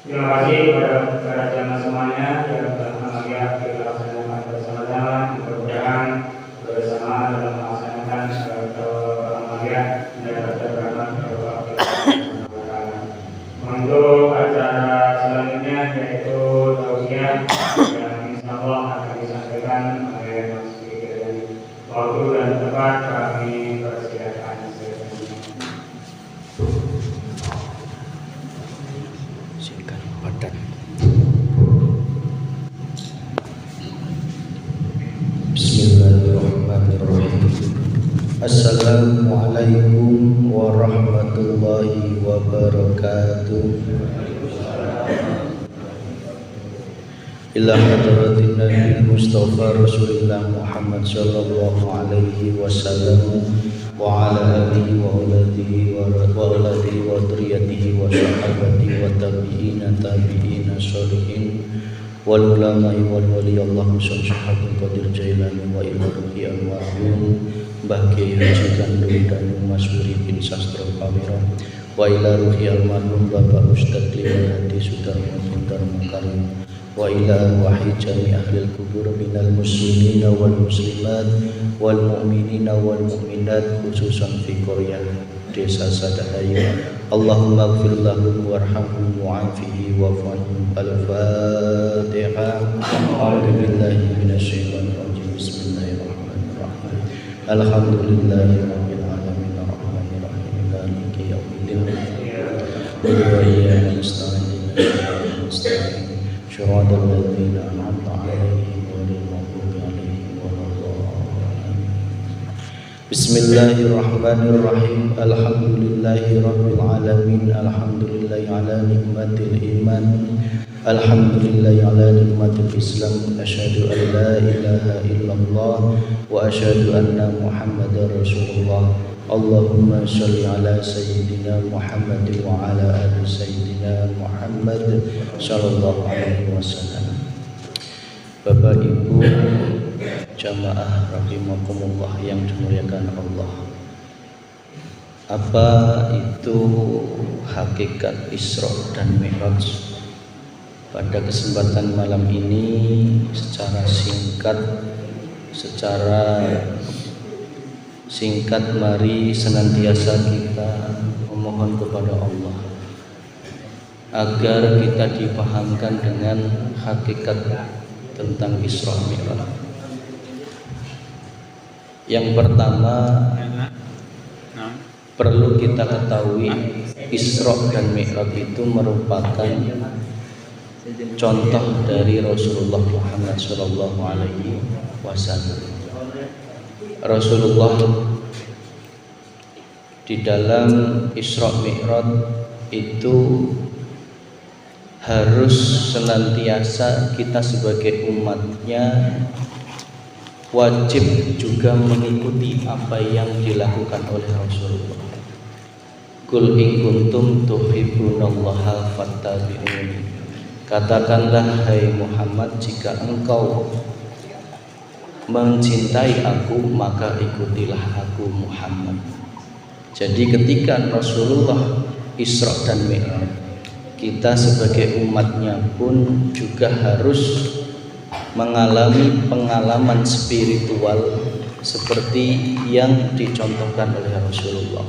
Terima kasih kepada para jamaah semuanya yang telah mengajar kita laksanakan bersama-sama. Mudah-mudahan bersama dalam melaksanakan mengajar mendapat rahmat Allah. Untuk acara selanjutnya yaitu tausiah yang insyaallah akan disampaikan oleh Mas Fikri. Waktu dan tempat kami persilakan. Bismillahirrahmanirrahim. Assalamualaikum warahmatullahi wabarakatuh. Ila hadratin Nabi Mustafa Rasulullah Muhammad sallallahu alaihi wasallam wa ala alihi wa auladihi wa dhurriyyatihi wa sahabatihi wa tabi'ina sholihin wal ulama'i wal wali Allahumma shalli ala Qadir Jailani wa ila ruhi al-marhum Mbah Kiai Haji Gandum dan Mas Wuri bin Sastro Pamiro wa ila ruhi al-marhum Bapak Ustadz Liwan Hadi Sudarmo bin Dharma Karim wa ila arwahi jami ahlil kubur minal muslimina wal muslimat wal mu'minina wal mu'minat khususan fi Korea Desa Sadahayu. Allahumma gfir lahum warhamhum wa'afihi wa'fanhum. Al-Fatihah. A'udzu billahi minasyaitonir rajim. Bismillahirrahmanirrahim. Alhamdulillahirabbil alamin arrahmanir rahim maliki yaumiddin. Wa iyyaka nasta'in syiratal ladzina an'amta 'alaihim ghairil maghdubi 'alaihim waladdallin. Bismillahirrahmanirrahim. Alhamdulillahirabbil alamin. Alhamdulillahi ala nikmatil iman. Alhamdulillahi ala nikmatil Islam. Asyhadu an la ilaha illallah wa asyhadu anna Muhammadar Rasulullah. Allahumma sholli ala sayyidina Muhammad wa ala ali sayyidina Muhammad sallallahu alaihi wasallam. Bapak Ibu jamaah rahimakumullah yang dimuliakan Allah. Apa itu hakikat Isra dan Mi'raj? Pada kesempatan malam ini secara singkat mari senantiasa kita memohon kepada Allah agar kita dipahamkan dengan hakikat tentang Isra Mi'raj. Yang pertama perlu kita ketahui Isra dan Mi'raj itu merupakan contoh dari Rasulullah Muhammad sallallahu alaihi wasallam. Rasulullah di dalam Isra Mi'raj itu harus senantiasa kita sebagai umatnya wajib juga mengikuti apa yang dilakukan oleh Rasulullah. Qul in kuntum tuhibbunallaha fattabi'uni. Katakanlah hai Muhammad, jika engkau mencintai aku maka ikutilah aku Muhammad. Jadi ketika Rasulullah Isra dan Mi'raj, kita sebagai umatnya pun juga harus mengalami pengalaman spiritual seperti yang dicontohkan oleh Rasulullah.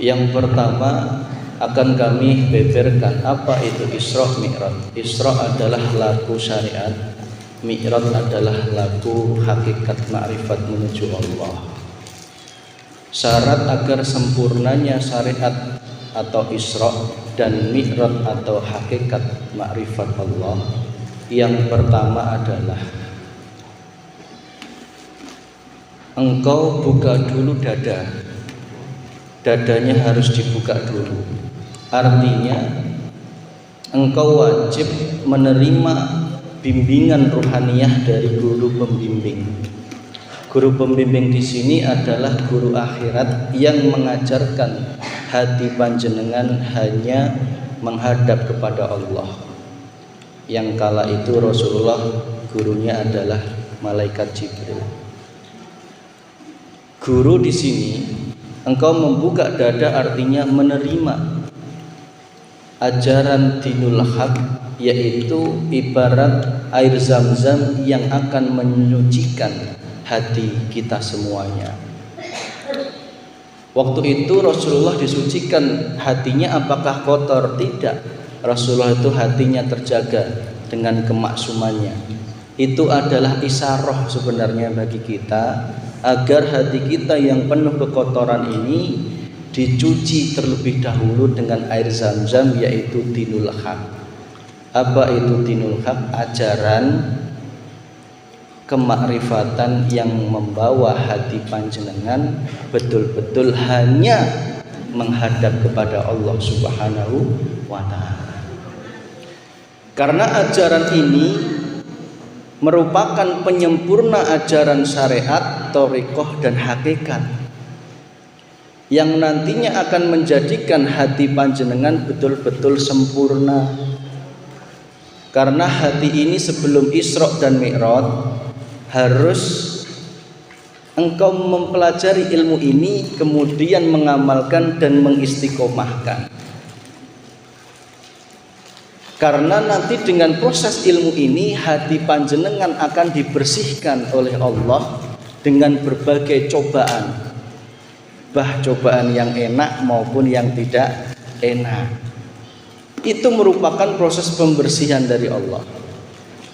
Yang pertama akan kami beberkan apa itu Isra Mi'raj. Isra adalah laku syariat, Mi'raj adalah laku hakikat ma'rifat menuju Allah. Syarat agar sempurnanya syariat atau Isra dan Mi'raj atau hakikat ma'rifat Allah, yang pertama adalah engkau buka dulu dadanya harus dibuka dulu. Artinya engkau wajib menerima bimbingan ruhaniyah dari guru pembimbing. Guru pembimbing di sini adalah guru akhirat yang mengajarkan hati panjenengan hanya menghadap kepada Allah. Yang kala itu Rasulullah gurunya adalah malaikat Jibril. Guru di sini, engkau membuka dada artinya menerima ajaran dinul haq, yaitu ibarat air zam-zam yang akan menyucikan hati kita semuanya. Waktu itu Rasulullah disucikan hatinya, apakah kotor? Tidak. Rasulullah itu hatinya terjaga dengan kemaksumannya. Itu adalah isyarah sebenarnya bagi kita, agar hati kita yang penuh kekotoran ini dicuci terlebih dahulu dengan air zam-zam, yaitu dinul haq. Apa itu dinul haq? Ajaran kemakrifatan yang membawa hati panjenengan betul-betul hanya menghadap kepada Allah Subhanahu wa ta'ala. Karena ajaran ini merupakan penyempurna ajaran syariat, thariqah dan hakikat yang nantinya akan menjadikan hati panjenengan betul-betul sempurna. Karena hati ini sebelum Isra dan Mi'raj harus engkau mempelajari ilmu ini, kemudian mengamalkan dan mengistiqomahkan. Karena nanti dengan proses ilmu ini hati panjenengan akan dibersihkan oleh Allah dengan berbagai cobaan, bah cobaan yang enak maupun yang tidak enak. Itu merupakan proses pembersihan dari Allah.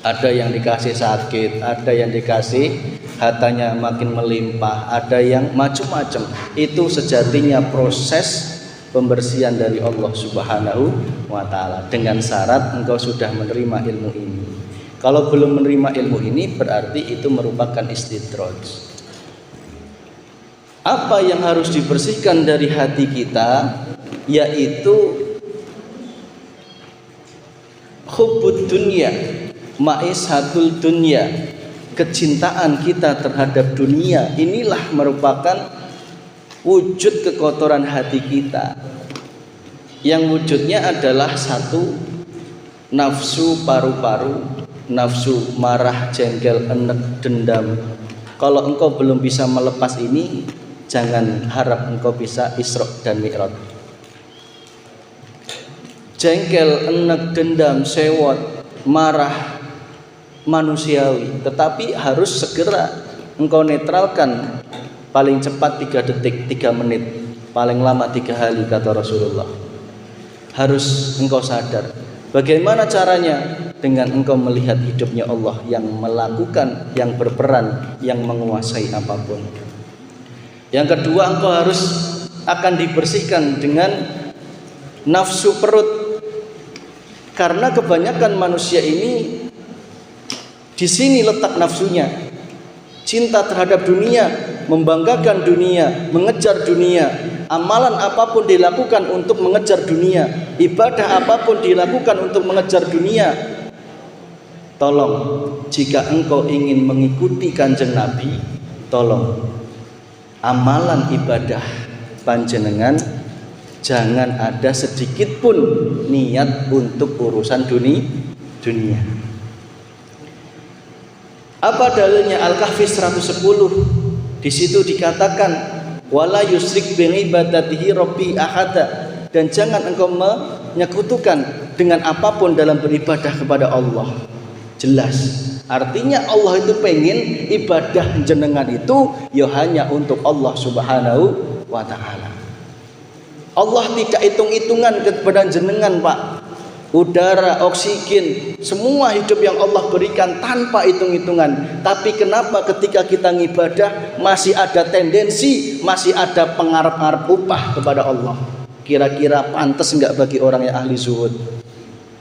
Ada yang dikasih sakit, ada yang dikasih hartanya makin melimpah, ada yang macam-macam. Itu sejatinya proses pembersihan dari Allah Subhanahu wa ta'ala, dengan syarat engkau sudah menerima ilmu ini. Kalau belum menerima ilmu ini, berarti itu merupakan istidraj. Apa yang harus dibersihkan dari hati kita, yaitu hubbud dunya, ma'ishatul dunya, kecintaan kita terhadap dunia. Inilah merupakan wujud kekotoran hati kita, yang wujudnya adalah satu, nafsu paru-paru, nafsu marah, jengkel, enek, dendam. Kalau engkau belum bisa melepas ini, jangan harap engkau bisa Isra dan Mi'raj. Jengkel, enek, dendam, sewot, marah manusiawi, tetapi harus segera engkau netralkan. Paling cepat 3 detik, 3 menit, paling lama 3 hari, kata Rasulullah. Harus engkau sadar. Bagaimana caranya? Dengan engkau melihat hidupnya Allah yang melakukan, yang berperan, yang menguasai apapun. Yang kedua, engkau harus akan dibersihkan dengan nafsu perut. Karena kebanyakan manusia ini di sini letak nafsunya. Cinta terhadap dunia, membanggakan dunia, mengejar dunia. Amalan apapun dilakukan untuk mengejar dunia, ibadah apapun dilakukan untuk mengejar dunia. Tolong, jika engkau ingin mengikuti Kanjeng Nabi, tolong amalan ibadah panjenengan jangan ada sedikit pun niat untuk urusan dunia. Apa dalilnya? Al-Kahfi 110. Di situ dikatakan wala yusrik bi ibadatihi rabbi ahada, dan jangan engkau menyekutukan dengan apapun dalam beribadah kepada Allah. Jelas. Artinya Allah itu pengen ibadah jenengan itu ya hanya untuk Allah Subhanahu wa ta'ala. Allah tidak hitung-hitungan kepada jenengan, Pak. Udara, oksigen, semua hidup yang Allah berikan tanpa hitung-hitungan. Tapi kenapa ketika kita ngibadah masih ada tendensi, masih ada pengarap-arap upah kepada Allah? Kira-kira pantas enggak bagi orang yang ahli zuhud?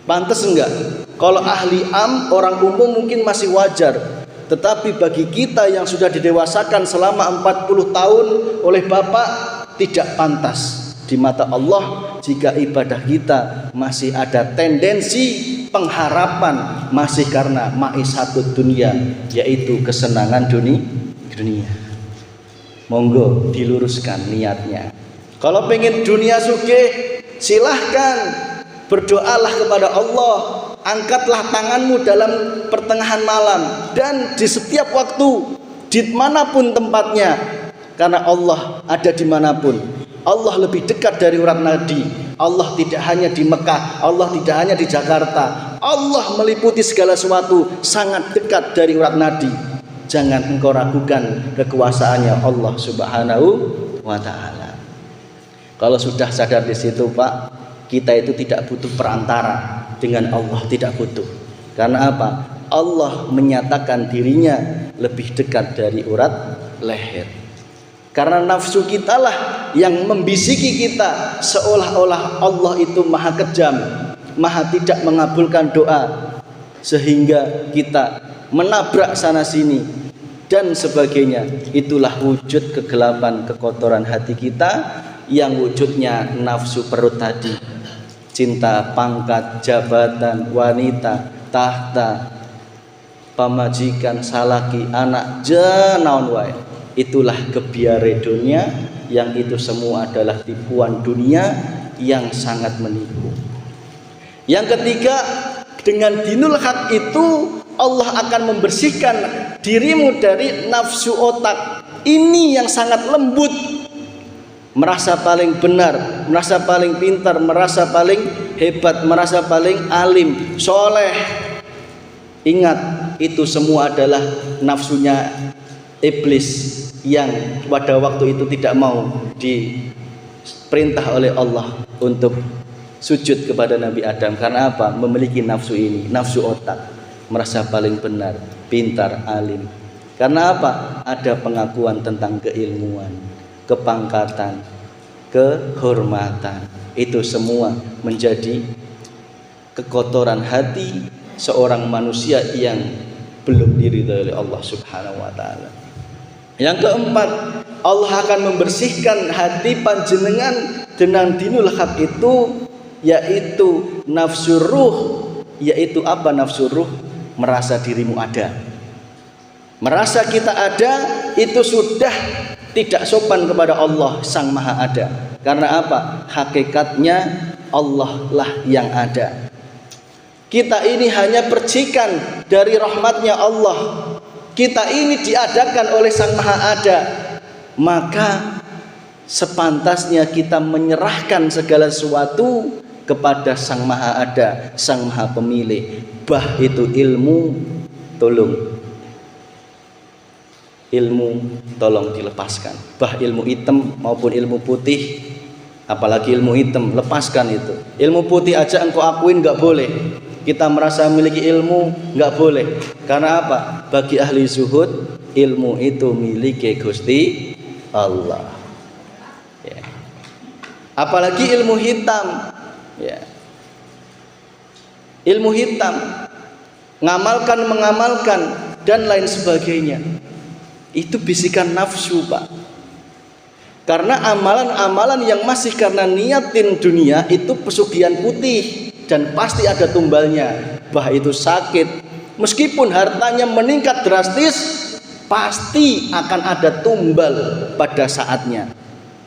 Pantas enggak? Kalau ahli orang umum mungkin masih wajar. Tetapi bagi kita yang sudah didewasakan selama 40 tahun oleh Bapak, tidak pantas di mata Allah jika ibadah kita masih ada tendensi pengharapan masih karena ma'ishatud dunia, yaitu kesenangan dunia. Monggo diluruskan niatnya. Kalau pengen dunia sugih, silahkan berdoalah kepada Allah. angkatlah tanganmu dalam pertengahan malam dan di setiap waktu, dimanapun tempatnya, karena Allah ada dimanapun. Allah lebih dekat dari urat nadi. Allah tidak hanya di Mekah, Allah tidak hanya di Jakarta. Allah meliputi segala sesuatu, sangat dekat dari urat nadi. Jangan engkau ragukan kekuasaannya Allah Subhanahu wa ta'ala. Kalau sudah sadar di situ, Pak, kita itu tidak butuh perantara dengan Allah, tidak butuh. Karena apa? Allah menyatakan dirinya lebih dekat dari urat leher. Karena nafsu kitalah yang membisiki kita seolah-olah Allah itu maha kejam, maha tidak mengabulkan doa, sehingga kita menabrak sana sini dan sebagainya. Itulah wujud kegelapan, kekotoran hati kita yang wujudnya nafsu perut tadi. Cinta pangkat, jabatan, wanita, tahta, pamajikan, salaki, anak, jenaun wae. Itulah kebiare dunia, yang itu semua adalah tipuan dunia yang sangat menipu. Yang ketiga, dengan dinul haq itu Allah akan membersihkan dirimu dari nafsu otak. Ini yang sangat lembut, merasa paling benar, merasa paling pintar, merasa paling hebat, merasa paling alim, soleh. Ingat, itu semua adalah nafsunya iblis yang pada waktu itu tidak mau diperintah oleh Allah untuk sujud kepada Nabi Adam. Karena apa? Memiliki nafsu ini, nafsu otak, merasa paling benar, pintar, alim. Karena apa? Ada pengakuan tentang keilmuan, kepangkatan, kehormatan. Itu semua menjadi kekotoran hati seorang manusia yang belum diridhai oleh Allah Subhanahu wa ta'ala. Yang keempat, Allah akan membersihkan hati panjenengan dengan dinul haq itu, yaitu nafsu ruh. Yaitu apa nafsu ruh? Merasa dirimu ada, merasa kita ada, itu sudah tidak sopan kepada Allah Sang Maha Ada. Karena apa? Hakikatnya Allah lah yang ada. Kita ini hanya percikan dari rahmatnya Allah. Kita ini diadakan oleh Sang Maha Ada. Maka sepantasnya kita menyerahkan segala sesuatu kepada Sang Maha Ada, Sang Maha Pemilik. Bah itu ilmu, tolong dilepaskan. Bah ilmu hitam maupun ilmu putih, apalagi ilmu hitam, lepaskan itu. Ilmu putih aja engkau akuin gak boleh. Kita merasa memiliki ilmu nggak boleh. Karena apa? Bagi ahli zuhud, ilmu itu milik Gusti Allah. Ya. Apalagi ilmu hitam. Ya. Ilmu hitam, mengamalkan dan lain sebagainya. Itu bisikan nafsu, Pak. Karena amalan-amalan yang masih karena niatin dunia itu pesugihan putih. Dan pasti ada tumbalnya. Bah itu sakit. Meskipun hartanya meningkat drastis, pasti akan ada tumbal pada saatnya.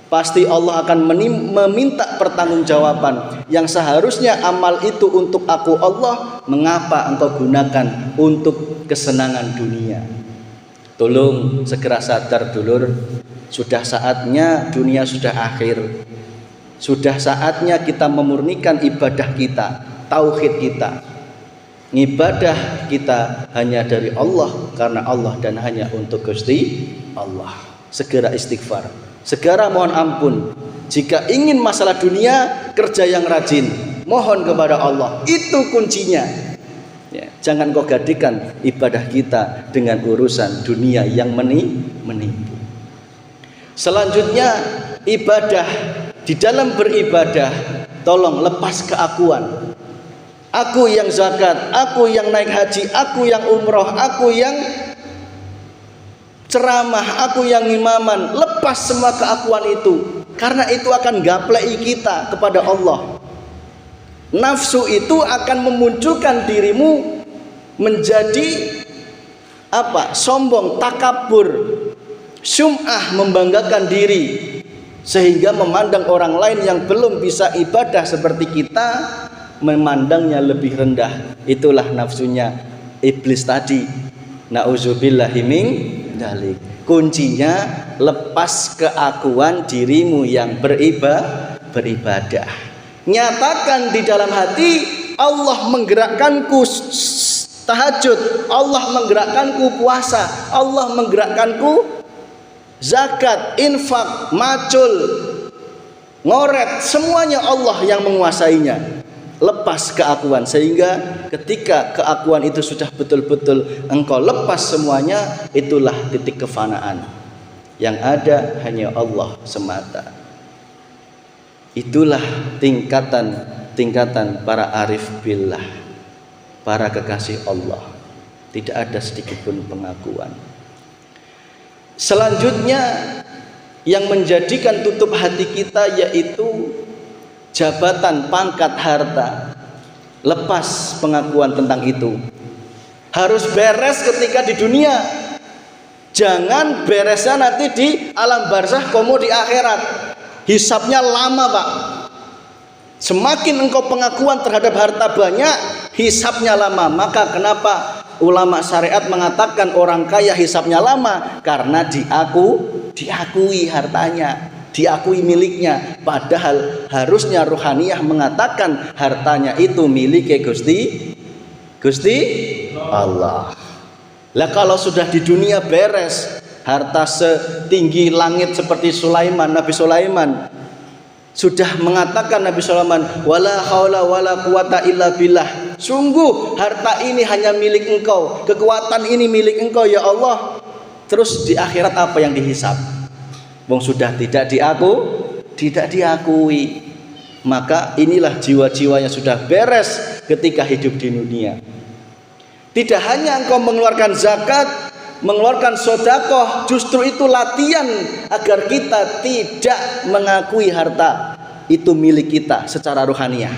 Pasti Allah akan meminta pertanggungjawaban. Yang seharusnya amal itu untuk aku Allah, mengapa engkau gunakan untuk kesenangan dunia? Tolong segera sadar dulur. Sudah saatnya dunia sudah akhir. Sudah saatnya kita memurnikan ibadah kita, tauhid kita. Ibadah kita hanya dari Allah, karena Allah dan hanya untuk Gusti Allah. Segera istighfar, segera mohon ampun. Jika ingin masalah dunia, kerja yang rajin, mohon kepada Allah. Itu kuncinya. Ya, jangan kau gadikan ibadah kita dengan urusan dunia yang menipu. Selanjutnya, ibadah. Di dalam beribadah, tolong lepas keakuan. Aku yang zakat, aku yang naik haji, aku yang umroh, aku yang ceramah, aku yang imaman. Lepas semua keakuan itu, karena itu akan gaplei kita kepada Allah. Nafsu itu akan memunculkan dirimu menjadi apa? Sombong, takabur, sum'ah, membanggakan diri, sehingga memandang orang lain yang belum bisa ibadah seperti kita, memandangnya lebih rendah. Itulah nafsunya iblis tadi. Nauzubillahi min dzalik. Kuncinya lepas keakuan dirimu yang beribadah. Nyatakan di dalam hati, Allah menggerakkanku tahajud, Allah menggerakkanku puasa, Allah menggerakkanku zakat, infak, macul, ngoret, semuanya Allah yang menguasainya. Lepas keakuan, sehingga ketika keakuan itu sudah betul-betul engkau lepas semuanya, itulah titik kefanaan. Yang ada hanya Allah semata. Itulah tingkatan para arif billah, para kekasih Allah. Tidak ada sedikit pun pengakuan. Selanjutnya yang menjadikan tutup hati kita yaitu jabatan, pangkat, harta. Lepas pengakuan tentang itu. Harus beres ketika di dunia. Jangan beresnya nanti di alam barzah, komo di akhirat. Hisabnya lama, Pak. Semakin engkau pengakuan terhadap harta banyak, hisabnya lama. Maka kenapa ulama syariat mengatakan orang kaya hisabnya lama? Karena diakui hartanya, diakui miliknya. Padahal harusnya ruhaniyah mengatakan hartanya itu milik Gusti Allah. Lah kalau sudah di dunia beres, harta setinggi langit seperti Nabi Sulaiman, sudah mengatakan Nabi Sulaiman, wala haula wala quwata illa billah. Sungguh harta ini hanya milik engkau, kekuatan ini milik engkau ya Allah. Terus di akhirat apa yang dihisab? Wong sudah tidak diakui. Maka inilah jiwa-jiwa yang sudah beres ketika hidup di dunia. Tidak hanya engkau mengeluarkan zakat, mengeluarkan sedekah, justru itu latihan agar kita tidak mengakui harta itu milik kita secara ruhaniyah.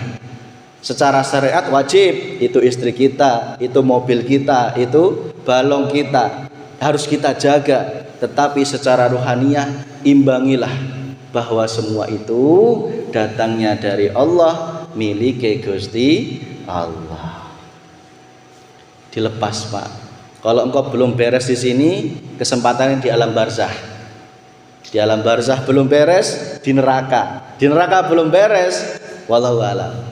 Secara syariat wajib, itu istri kita, itu mobil kita, itu balong kita, harus kita jaga. Tetapi secara ruhaniyah imbangilah bahwa semua itu datangnya dari Allah, milik Gusti Allah. Dilepas, Pak. Kalau engkau belum beres di sini, kesempatannya di alam barzah. Di alam barzah belum beres, di neraka. Di neraka belum beres, wallahu a'lam.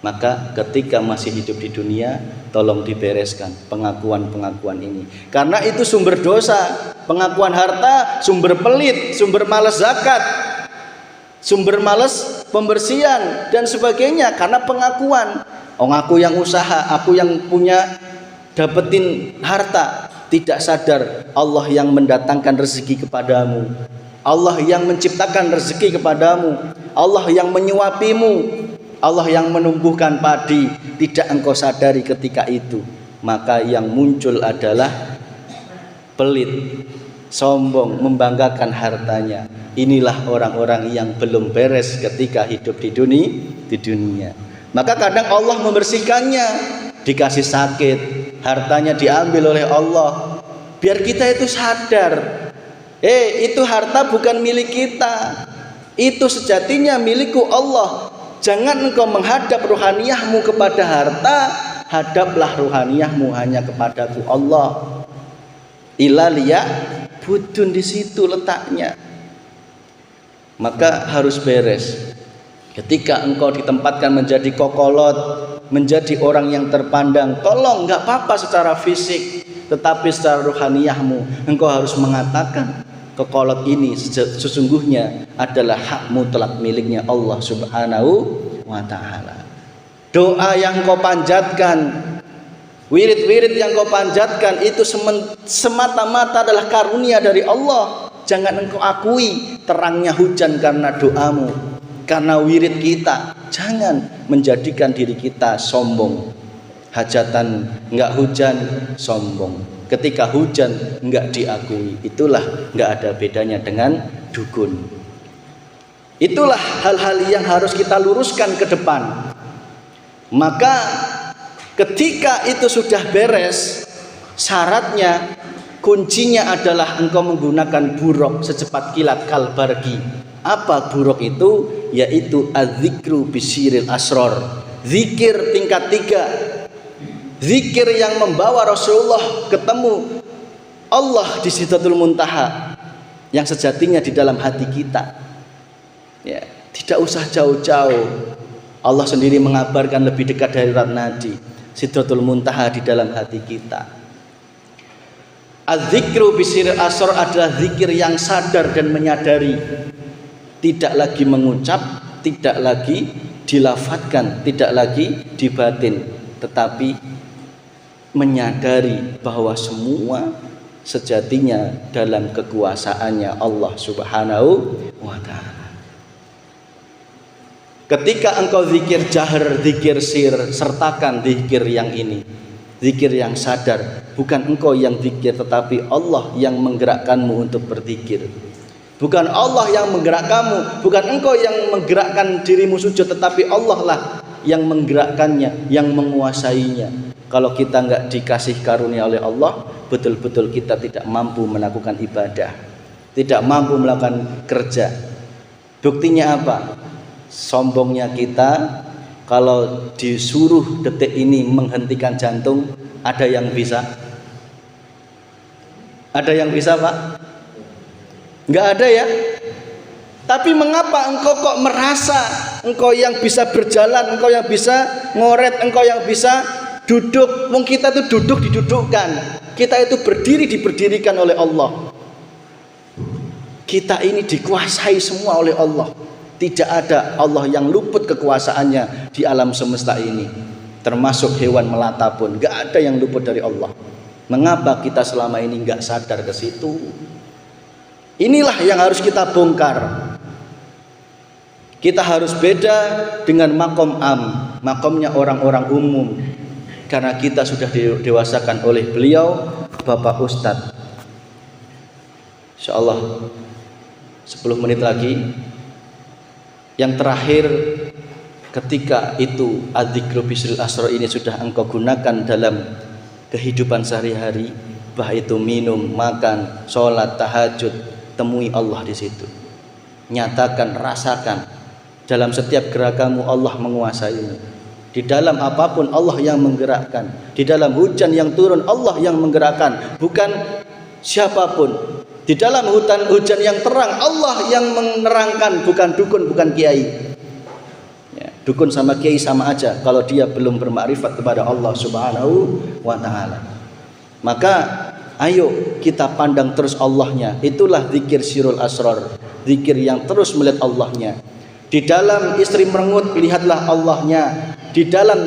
Maka ketika masih hidup di dunia, tolong dibereskan pengakuan-pengakuan ini. Karena itu sumber dosa. Pengakuan harta, sumber pelit, sumber malas zakat, sumber malas pembersihan dan sebagainya. Karena pengakuan. Oh, aku yang usaha, aku yang punya dapetin harta, tidak sadar Allah yang mendatangkan rezeki kepadamu, Allah yang menciptakan rezeki kepadamu, Allah yang menyuapimu, Allah yang menumbuhkan padi. Tidak engkau sadari ketika itu. Maka yang muncul adalah pelit, sombong, membanggakan hartanya. Inilah orang-orang yang belum beres ketika hidup di dunia. Maka kadang Allah membersihkannya, dikasih sakit, hartanya diambil oleh Allah, biar kita itu sadar, itu harta bukan milik kita, itu sejatinya milikku Allah. Jangan engkau menghadap ruhaniyahmu kepada harta, hadaplah ruhaniyahmu hanya kepadaku Allah. Ilalia budun, di situ letaknya. Maka harus beres. Ketika engkau ditempatkan menjadi kokolot, menjadi orang yang terpandang, tolong, nggak apa-apa secara fisik, tetapi secara ruhaniyahmu engkau harus mengatakan kokolot ini sesungguhnya adalah hak mutlak miliknya Allah Subhanahu wa ta'ala. Doa yang kau panjatkan, wirid-wirid yang kau panjatkan itu semata-mata adalah karunia dari Allah. Jangan engkau akui terangnya hujan karena doamu, karena wirid kita. Jangan menjadikan diri kita sombong. Hajatan enggak hujan, sombong. Ketika hujan enggak diakui, itulah enggak ada bedanya dengan dukun. Itulah hal-hal yang harus kita luruskan ke depan. Maka ketika itu sudah beres, syaratnya, kuncinya adalah engkau menggunakan buruk secepat kilat kalbargi. Apa buruk itu? Yaitu adzikru bisiril asror, Zikir tingkat 3, zikir yang membawa Rasulullah ketemu Allah di Sidratul Muntaha yang sejatinya di dalam hati kita. Ya, tidak usah jauh-jauh. Allah sendiri mengabarkan lebih dekat dari urat nadi. Sidratul Muntaha di dalam hati kita. Az-zikru bisiril asrar adalah zikir yang sadar dan menyadari. Tidak lagi mengucap, tidak lagi dilafadzkan, tidak lagi dibatin, tetapi menyadari bahwa semua sejatinya dalam kekuasaannya Allah Subhanahu wa ta'ala. Ketika engkau zikir jahar, zikir sir, sertakan zikir yang ini, zikir yang sadar. Bukan engkau yang zikir, tetapi Allah yang menggerakkanmu untuk berzikir. Bukan Allah yang menggerakkanmu, bukan engkau yang menggerakkan dirimu sujud, tetapi Allah lah yang menggerakkannya, yang menguasainya. Kalau kita enggak dikasih karunia oleh Allah, betul-betul kita tidak mampu melakukan ibadah, tidak mampu melakukan kerja. Buktinya apa? Sombongnya kita. Kalau disuruh detik ini menghentikan jantung, ada yang bisa? Ada yang bisa, Pak? Enggak ada ya. Tapi mengapa engkau kok merasa engkau yang bisa berjalan, engkau yang bisa ngoret, engkau yang bisa duduk? Wong kita itu duduk didudukkan, kita itu berdiri diberdirikan oleh Allah. Kita ini dikuasai semua oleh Allah. Tidak ada Allah yang luput kekuasaannya di alam semesta ini. Termasuk hewan melata pun gak ada yang luput dari Allah. Mengapa kita selama ini gak sadar ke situ? Inilah yang harus kita bongkar. Kita harus beda dengan makom makomnya orang-orang umum. Karena kita sudah didewasakan oleh beliau, Bapak Ustadz. Insyaallah 10 menit lagi. Yang terakhir, ketika itu adzikru bisril asrar ini sudah engkau gunakan dalam kehidupan sehari-hari, baik itu minum, makan, sholat, tahajud, temui Allah di situ. Nyatakan, rasakan, dalam setiap gerakanmu Allah menguasaimu. Di dalam apapun Allah yang menggerakkan. Di dalam hujan yang turun Allah yang menggerakkan, bukan siapapun. Di dalam hujan yang terang Allah yang menerangkan, bukan dukun, bukan kiai. Ya, dukun sama kiai sama aja kalau dia belum bermakrifat kepada Allah Subhanahu wa ta'ala. Maka ayo kita pandang terus Allahnya. Itulah zikir sirul asrar, zikir yang terus melihat Allahnya. Di dalam istri merengut, lihatlah Allahnya. Di dalam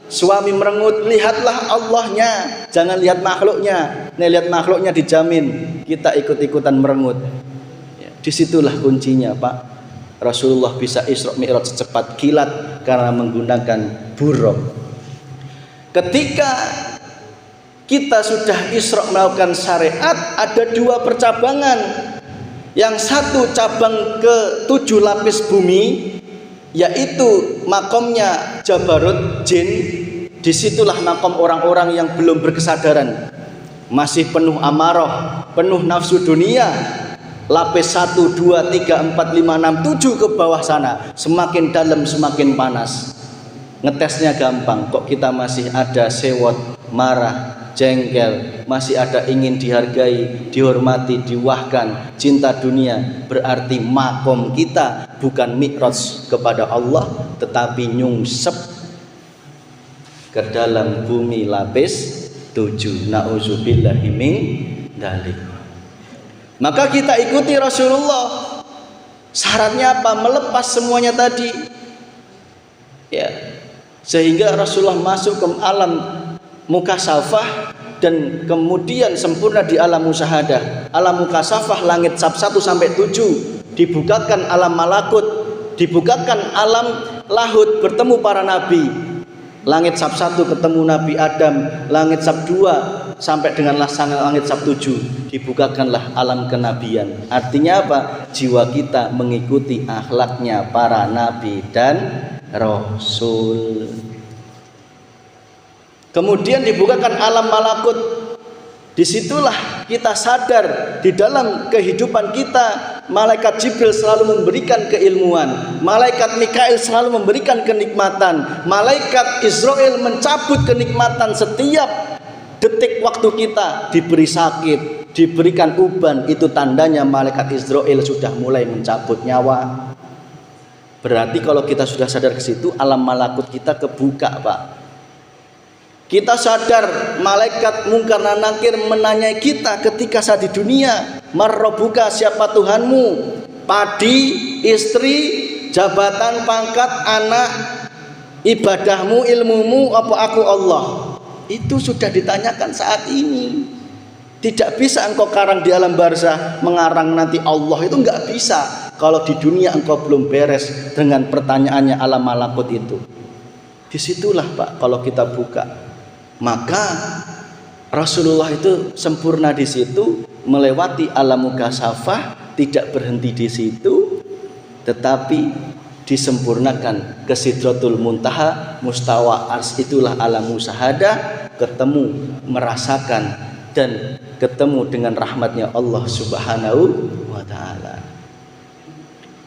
suami merengut, lihatlah Allahnya. Jangan lihat makhluknya. Nih, lihat makhluknya dijamin kita ikut-ikutan merengut. Ya, disitulah kuncinya, Pak. Rasulullah bisa Isra Mi'raj secepat kilat karena menggunakan buruk. Ketika kita sudah Isra melakukan syariat, ada 2 percabangan. Yang satu cabang ke 7 lapis bumi, yaitu makomnya Jabarut jin. Disitulah makom orang-orang yang belum berkesadaran, masih penuh amarah, penuh nafsu dunia. Lapis 1, 2, 3, 4, 5, 6, 7 ke bawah sana. Semakin dalam semakin panas. Ngetesnya gampang. Kok kita masih ada sewot, marah, jengkel, masih ada ingin dihargai, dihormati, diwahkan, cinta dunia. Berarti makom kita bukan mi'raj kepada Allah, tetapi nyungsep ke dalam bumi lapis 7. Na'udzubillahi min dzalik. Maka kita ikuti Rasulullah. Syaratnya apa? Melepas semuanya tadi. Ya. Sehingga Rasulullah masuk ke alam mukasafah dan kemudian sempurna di alam musyahadah. Alam mukasafah langit sab 1 sampai 7, dibukakan alam malakut, dibukakan alam lahut, bertemu para nabi. Langit sab 1 ketemu Nabi Adam, langit sab 2 sampai dengan langit sab 7 dibukakanlah alam kenabian. Artinya apa? Jiwa kita mengikuti akhlaknya para nabi dan rasul. Kemudian dibukakan alam malakut, Disitulah kita sadar di dalam kehidupan kita, malaikat Jibril selalu memberikan keilmuan, malaikat Mikail selalu memberikan kenikmatan, malaikat Israel mencabut kenikmatan. Setiap detik waktu kita diberi sakit, diberikan uban, itu tandanya malaikat Israel sudah mulai mencabut nyawa. Berarti kalau kita sudah sadar ke situ, alam malakut kita kebuka, Pak. Kita sadar malaikat Munkar dan Nakir menanyai kita ketika saat di dunia, marrobuka, siapa Tuhanmu, padi, istri, jabatan, pangkat, anak, ibadahmu, ilmumu, apa aku Allah. Itu sudah ditanyakan saat ini. Tidak bisa engkau karang di alam barzah mengarang nanti Allah, itu enggak bisa kalau di dunia engkau belum beres dengan pertanyaannya alam malakut itu. Disitulah Pak, kalau kita buka, maka Rasulullah itu sempurna di situ, melewati alam mukasafah, tidak berhenti di situ, tetapi disempurnakan ke Sidratul Muntaha, mustawa ars, itulah alam musyahadah, ketemu, merasakan dan ketemu dengan rahmatnya Allah Subhanahu wa ta'ala.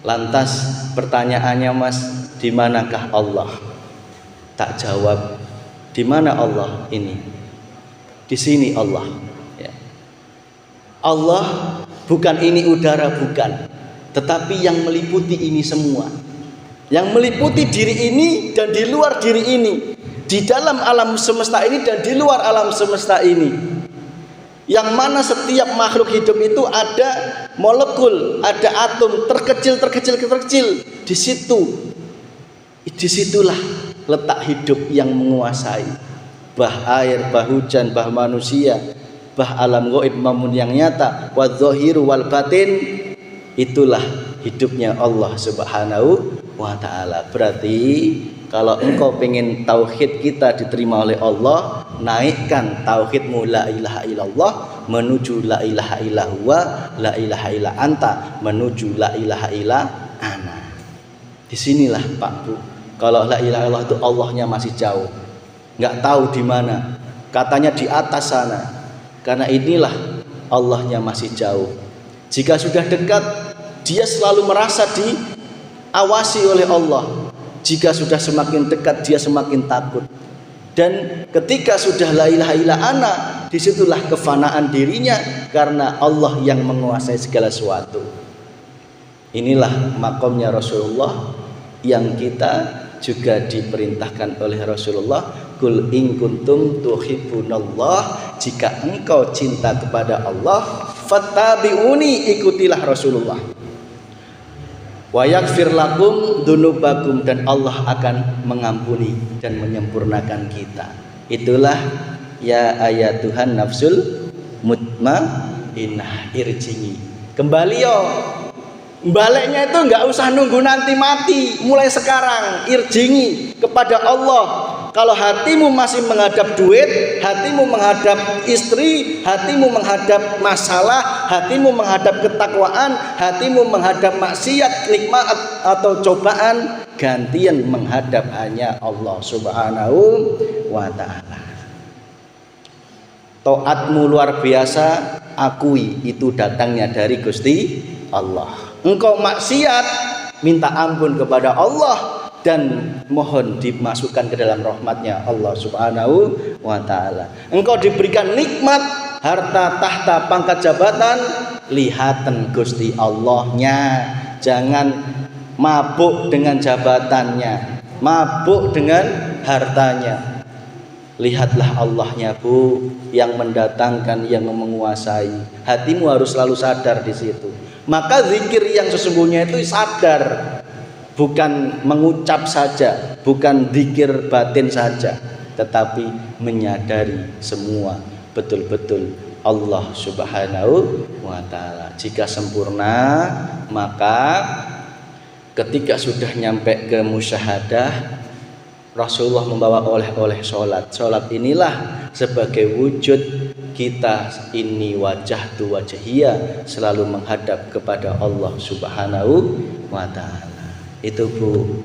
Lantas pertanyaannya, Mas, di manakah Allah? Tak jawab. Di mana Allah ini? Di sini Allah. Ya. Allah bukan ini udara, bukan, tetapi yang meliputi ini semua, yang meliputi diri ini dan di luar diri ini, di dalam alam semesta ini dan di luar alam semesta ini, yang mana setiap makhluk hidup itu ada molekul, ada atom terkecil. Di situ, disitulah letak hidup yang menguasai. Bah air, bah hujan, bah manusia, bah alam gaib maupun yang nyata, wadzahiru wal batin, itulah hidupnya Allah Subhanahu wa ta'ala. Berarti kalau engkau pengen tauhid kita diterima oleh Allah, naikkan tauhidmu la ilaha illallah menuju la ilaha illallah, la ilaha illa anta menuju la ilaha illa ana. Disinilah Pak Bu, kalau la ilaha illallah itu Allahnya masih jauh, nggak tahu di mana, katanya di atas sana, karena inilah Allahnya masih jauh. Jika sudah dekat, dia selalu merasa diawasi oleh Allah. Jika sudah semakin dekat, dia semakin takut. Dan ketika sudah la ilaha illa ana, disitulah kefanaan dirinya, karena Allah yang menguasai segala sesuatu. Inilah makomnya Rasulullah yang kita juga diperintahkan oleh Rasulullah, kul in kuntum tuhibbunallah, jika engkau cinta kepada Allah, fattabi'uni, ikutilah Rasulullah, wa yaghfir lakum dzunubakum, dan Allah akan mengampuni dan menyempurnakan kita. Itulah ya ayat Tuhan nafsul mutmainnah, irji'i, kembali yo. Baliknya itu nggak usah nunggu nanti mati, mulai sekarang irjingi kepada Allah. Kalau hatimu masih menghadap duit, hatimu menghadap istri, hatimu menghadap masalah, hatimu menghadap ketakwaan, hatimu menghadap maksiat, nikmat atau cobaan, gantian menghadap hanya Allah Subhanahu wa ta'ala. Taatmu luar biasa, akui itu datangnya dari Gusti Allah. Engkau maksiat, minta ampun kepada Allah dan mohon dimasukkan ke dalam rahmatnya Allah Subhanahu wa ta'ala. Engkau diberikan nikmat, harta, tahta, pangkat, jabatan, lihatan Gusti Allahnya. Jangan mabuk dengan jabatannya, mabuk dengan hartanya. Lihatlah Allahnya Bu, yang mendatangkan, yang menguasai. Hatimu harus selalu sadar di situ. Maka zikir yang sesungguhnya itu sadar, bukan mengucap saja, bukan zikir batin saja, tetapi menyadari semua betul-betul Allah Subhanahu wa ta'ala. Jika sempurna, maka ketika sudah nyampe ke musyahadah, Rasulullah membawa oleh-oleh sholat. Sholat inilah sebagai wujud kita ini, wajah tu wajahiyah, selalu menghadap kepada Allah Subhanahu wa ta'ala. Itu Bu,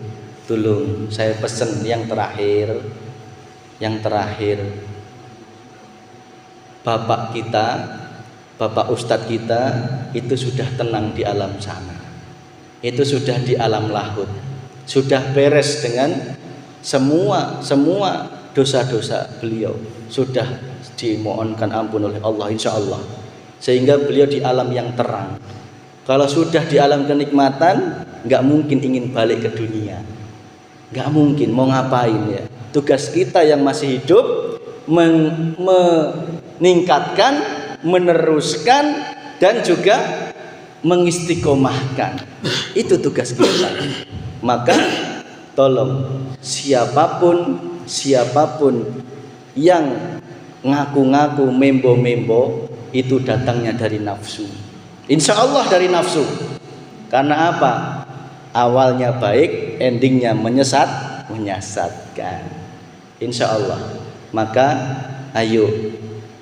tolong saya pesan yang terakhir, bapak kita, bapak ustadz kita itu sudah tenang di alam sana. Itu sudah di alam lahut. Sudah beres dengan semua dosa-dosa beliau. Sudah dimohonkan ampun oleh Allah insya Allah. Sehingga beliau di alam yang terang. Kalau sudah di alam kenikmatan, nggak mungkin ingin balik ke dunia. Nggak mungkin, mau ngapain ya? Tugas kita yang masih hidup meningkatkan, meneruskan, dan juga mengistiqomahkan. Itu tugas kita. Maka tolong siapapun yang ngaku-ngaku membo-membo itu datangnya dari nafsu. Insya Allah dari nafsu. Karena apa? Awalnya baik, endingnya menyesatkan. Insya Allah. Maka ayo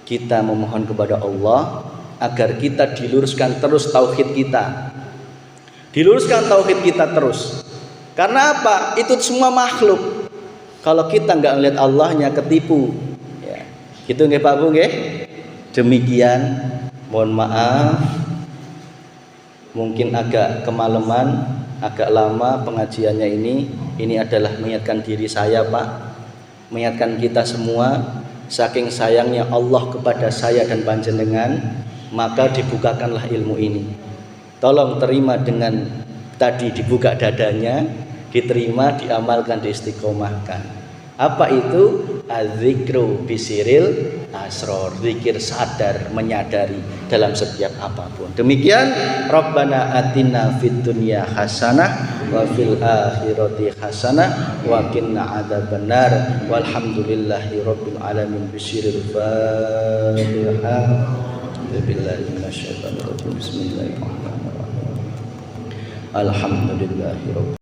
kita memohon kepada Allah agar kita diluruskan terus tauhid kita. Diluruskan tauhid kita terus. Karena apa? Itu semua makhluk. Kalau kita nggak melihat Allahnya ketipu. Ya. Gitu nggih Pak Bu nggih? Demikian, mohon maaf. Mungkin agak kemalaman, agak lama pengajiannya ini. Ini adalah mengingatkan diri saya Pak, mengingatkan kita semua. Saking sayangnya Allah kepada saya dan panjenengan, maka dibukakanlah ilmu ini. Tolong terima dengan tadi dibuka dadanya, diterima, diamalkan, diistiqomahkan. Apa itu? Az-zikru bisiril asror, zikir sadar, menyadari dalam setiap apapun. Demikian, Rabbana atina fid dunya hasanah wa fil akhirati hasanah wa qina adzabannar walhamdulillahi rabbil alamin. Bisiril Fatihah. Billahi minasyaitonir rajim. Bismillahirrahmanirrahim. Alhamdulillahi rabbil